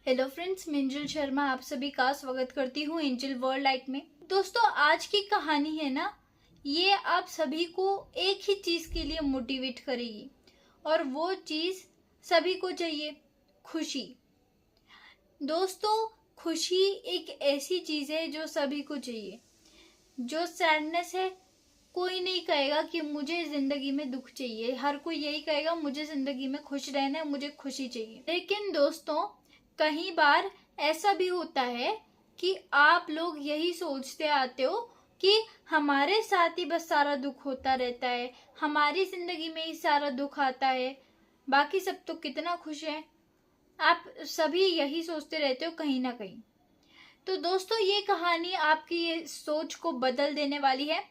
Hello friends, मिंजल Sharma आप सभी का स्वागत करती हूँ एंजल वर्ल्ड लाइट में। दोस्तों, आज की कहानी है ना, ये आप सभी को एक ही चीज के लिए मोटिवेट करेगी और वो चीज सभी को चाहिए, खुशी। दोस्तों, खुशी एक ऐसी चीज है जो सभी को चाहिए। जो सैडनेस है, कोई नहीं कहेगा कि मुझे जिंदगी में दुख चाहिए, हर कोई यही कहेगा मुझे जिंदगी में खुश रहना है, मुझे खुशी चाहिए। लेकिन दोस्तों, कई बार ऐसा भी होता है कि आप लोग यही सोचते आते हो कि हमारे साथ ही बस सारा दुख होता रहता है, हमारी जिंदगी में ही सारा दुख आता है, बाकी सब तो कितना खुश है। आप सभी यही सोचते रहते हो कहीं ना कहीं। तो दोस्तों, ये कहानी आपकी ये सोच को बदल देने वाली है।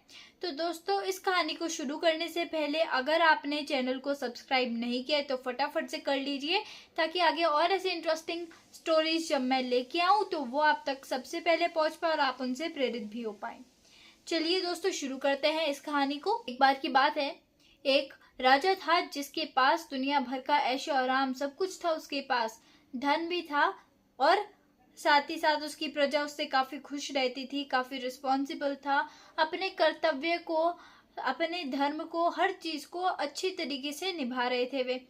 तो दोस्तों, इस कहानी को शुरू करने से पहले अगर आपने चैनल को सब्सक्राइब नहीं किया है तो फटाफट से कर लीजिए, ताकि आगे और ऐसे इंटरेस्टिंग स्टोरीज जब मैं लेके आऊं तो वो आप तक सबसे पहले पहुंच पाए और आप उनसे प्रेरित भी हो पाए। चलिए दोस्तों, शुरू करते हैं इस कहानी को। एक बार की बात है, एक राजा था जिसके पास दुनिया भर का ऐशो आराम सब कुछ था। उसके पास धन भी था और साथ ही साथ उसकी प्रजा उससे काफी खुश रहती थी, काफी रिस्पॉन्सिबल था, अपने कर्तव्य को, अपने धर्म को, हर चीज को अच्छी तरीके से निभा रहे थे वे।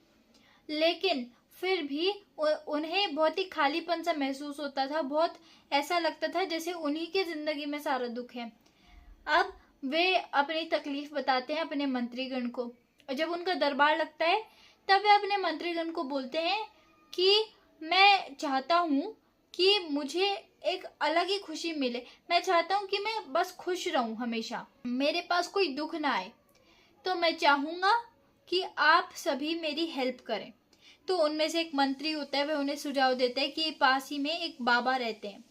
लेकिन फिर भी उन्हें बहुत ही खालीपन सा महसूस होता था। बहुत ऐसा लगता था जैसे उन्हीं के जिंदगी में सारा दुख है। अब वे अपनी तकलीफ बताते हैं अपने मंत्रीगण को, और जब उनका दरबार लगता है तब वे अपने मंत्रीगण को बोलते हैं कि मैं चाहता हूँ कि मुझे एक अलग ही खुशी मिले। मैं चाहता हूँ कि मैं बस खुश रहूं, हमेशा मेरे पास कोई दुख ना आए। तो मैं चाहूंगा कि आप सभी मेरी हेल्प करें। तो उनमें से एक मंत्री होता है, वह उन्हें सुझाव देता है कि पास ही में एक बाबा रहते हैं।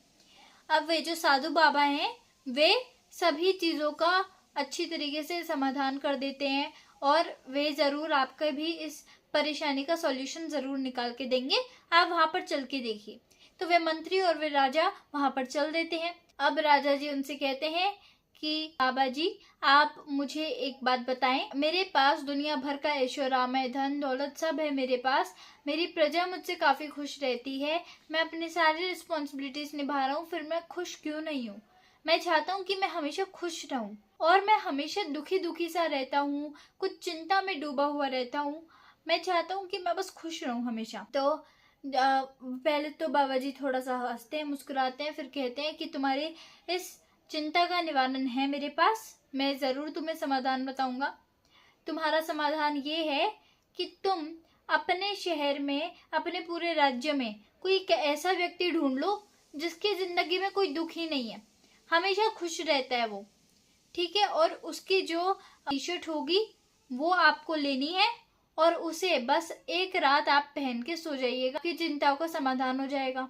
अब वे जो साधु बाबा हैं, वे सभी चीजों का अच्छी तरीके से समाधान कर देते हैं और वे जरूर आपका भी इस परेशानी का सॉल्यूशन जरूर निकाल के देंगे। आप वहां पर चल के देखिए। तो वे मंत्री और वे राजा वहां पर चल देते हैं। अब राजा जी उनसे कहते हैं कि बाबा जी, आप मुझे एक बात बताएं। मेरे पास दुनिया भर का ऐशोआराम है, धन दौलत सब है मेरे पास, मेरी प्रजा मुझसे काफी खुश रहती है, मैं अपनी सारी रिस्पॉन्सिबिलिटीज निभा रहा हूँ, फिर मैं खुश क्यों नहीं हूँ? मैं चाहता हूँ कि मैं हमेशा खुश रहूं, और मैं हमेशा दुखी दुखी सा रहता हूँ, कुछ चिंता में डूबा हुआ रहता हूँ। मैं चाहता हूँ कि मैं बस खुश रहूं हमेशा। तो पहले तो बाबा जी थोड़ा सा हंसते हैं, मुस्कुराते हैं, फिर कहते हैं कि तुम्हारी इस चिंता का निवारण है मेरे पास, मैं जरूर तुम्हें समाधान बताऊंगा। तुम्हारा समाधान ये है कि तुम अपने शहर में, अपने पूरे राज्य में कोई एक ऐसा व्यक्ति ढूंढ लो जिसकी जिंदगी में कोई दुख ही नहीं है, हमेशा खुश रहता है वो, ठीक है? और उसकी जो टी शर्ट होगी वो आपको लेनी है और उसे बस एक रात आप पहन के सो जाइएगा कि चिंताओं का समाधान हो जाएगा।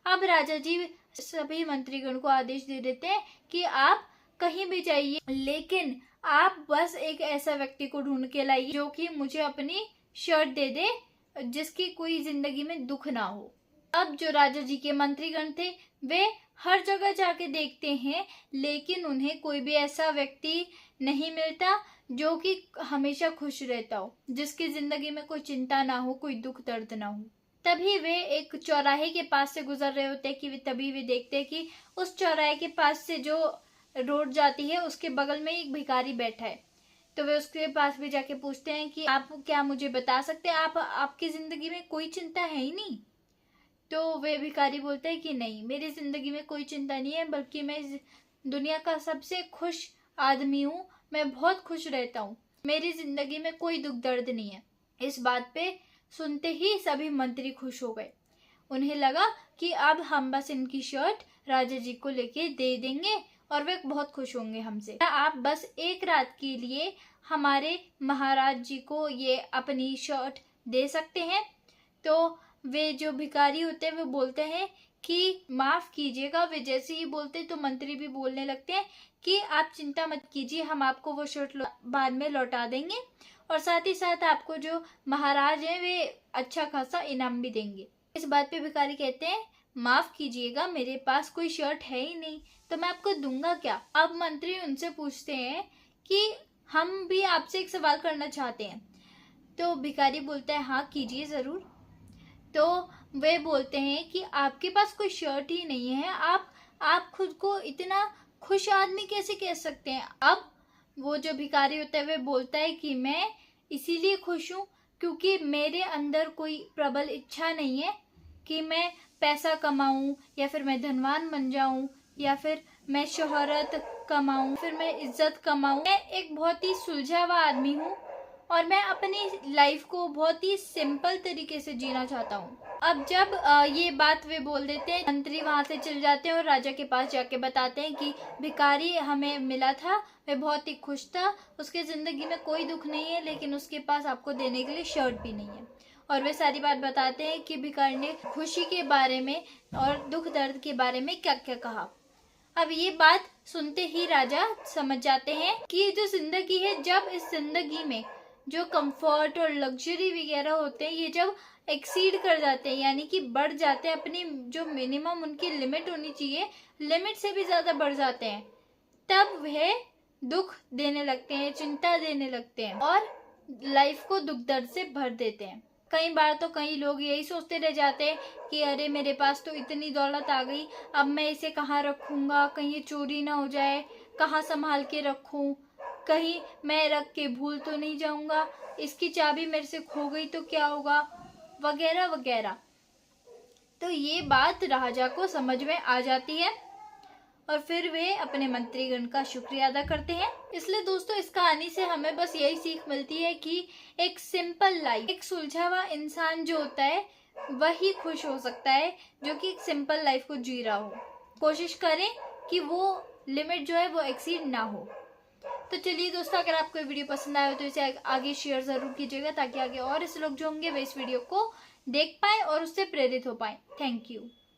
अब राजा जी सभी मंत्रीगण को आदेश दे देते हैं कि आप कहीं भी जाइए, लेकिन आप बस एक ऐसा व्यक्ति को ढूंढ के लाइए जो कि मुझे अपनी शर्ट दे दे, जिसकी कोई जिंदगी में दुख ना हो। अब जो राजा जी के मंत्रीगण थे, वे हर जगह जाके देखते हैं, लेकिन उन्हें कोई भी ऐसा व्यक्ति नहीं मिलता जो कि हमेशा खुश रहता हो, जिसकी जिंदगी में कोई चिंता ना हो, कोई दुख दर्द ना हो। तभी वे एक चौराहे के पास से गुजर रहे होते हैं कि तभी वे देखते हैं कि उस चौराहे के पास से जो रोड जाती है उसके बगल में एक भिखारी बैठा है। तो वे उसके पास भी जाके पूछते हैं कि आप क्या मुझे बता सकते हैं, आपकी जिंदगी में कोई चिंता है ही नहीं? तो वे भिखारी बोलते हैं कि नहीं, मेरी जिंदगी में कोई चिंता नहीं है, बल्कि मैं इस दुनिया का सबसे खुश आदमी हूँ, मैं बहुत खुश रहता हूँ, मेरी जिंदगी में कोई दुख दर्द नहीं है। इस बात पे सुनते ही सभी मंत्री खुश हो गए। उन्हें लगा कि अब हम बस इनकी शर्ट राजा जी को लेके दे देंगे और वे बहुत खुश होंगे हमसे। आप बस एक रात के लिए हमारे महाराज जी को ये अपनी शर्ट दे सकते हैं? तो वे जो भिखारी होते हैं वो बोलते हैं कि माफ कीजिएगा। वे जैसे ही बोलते तो मंत्री भी बोलने लगते हैं कि आप चिंता मत कीजिए, हम आपको वो शर्ट बाद में लौटा देंगे और साथ ही साथ आपको जो महाराज हैं वे अच्छा खासा इनाम भी देंगे। इस बात पे भिखारी कहते हैं, माफ कीजिएगा, मेरे पास कोई शर्ट है ही नहीं, तो मैं आपको दूंगा क्या? अब मंत्री उनसे पूछते हैं कि हम भी आपसे एक सवाल करना चाहते हैं। तो भिखारी बोलता है, हाँ कीजिए जरूर। तो वे बोलते हैं कि आपके पास कोई शर्ट ही नहीं है, आप खुद को इतना खुश आदमी कैसे कह सकते हैं। अब वो जो भिखारी होता है वे बोलता है कि मैं इसीलिए खुश हूँ क्योंकि मेरे अंदर कोई प्रबल इच्छा नहीं है कि मैं पैसा कमाऊं या फिर मैं धनवान बन जाऊं या फिर मैं शोहरत कमाऊं फिर मैं इज्जत कमाऊं। मैं एक बहुत ही सुलझा हुआ आदमी हूँ और मैं अपनी लाइफ को बहुत ही सिंपल तरीके से जीना चाहता हूँ। अब जब ये बात वे बोल देते हैं, मंत्री वहां से चल जाते हैं और राजा के पास जाके बताते हैं कि भिखारी हमें मिला था, वह बहुत ही खुश था, उसके जिंदगी में कोई दुख नहीं है, लेकिन उसके पास आपको देने के लिए शर्ट भी नहीं है। और वे सारी बात बताते हैं कि भिखारी ने खुशी के बारे में और दुख दर्द के बारे में क्या क्या कहा। अब ये बात सुनते ही राजा समझ जाते हैं कि ये जो जिंदगी है, जब इस जिंदगी में जो कंफर्ट और लग्जरी वगैरह होते हैं ये जब एक्सीड कर जाते हैं, यानी कि बढ़ जाते हैं, अपनी जो मिनिमम उनकी लिमिट होनी चाहिए लिमिट से भी ज्यादा बढ़ जाते हैं, तब वह दुख देने लगते हैं, चिंता देने लगते हैं और लाइफ को दुख दर्द से भर देते हैं। कई बार तो कई लोग यही सोचते रह जाते हैं कि अरे मेरे पास तो इतनी दौलत आ गई, अब मैं इसे कहाँ रखूंगा, कहीं ये चोरी ना हो जाए, कहाँ संभाल के रखूं, कहीं मैं रख के भूल तो नहीं जाऊंगा, इसकी चाबी मेरे से खो गई तो क्या होगा, वगैरह वगैरह। तो ये बात राजा को समझ में आ जाती है और फिर वे अपने मंत्रीगण का शुक्रिया अदा करते हैं। इसलिए दोस्तों इस कहानी से हमें बस यही सीख मिलती है कि एक सिंपल लाइफ, एक सुलझा हुआ इंसान जो होता है वही खुश हो सकता है, जो कि एक सिंपल लाइफ को जी रहा हो। कोशिश करें कि वो लिमिट जो है वो एक्सीड ना हो। तो चलिए दोस्तों, अगर आपको वीडियो पसंद आया तो इसे आगे शेयर जरूर कीजिएगा ताकि आगे और ऐसे लोग जो होंगे वे इस वीडियो को देख पाए और उससे प्रेरित हो पाए। Thank you.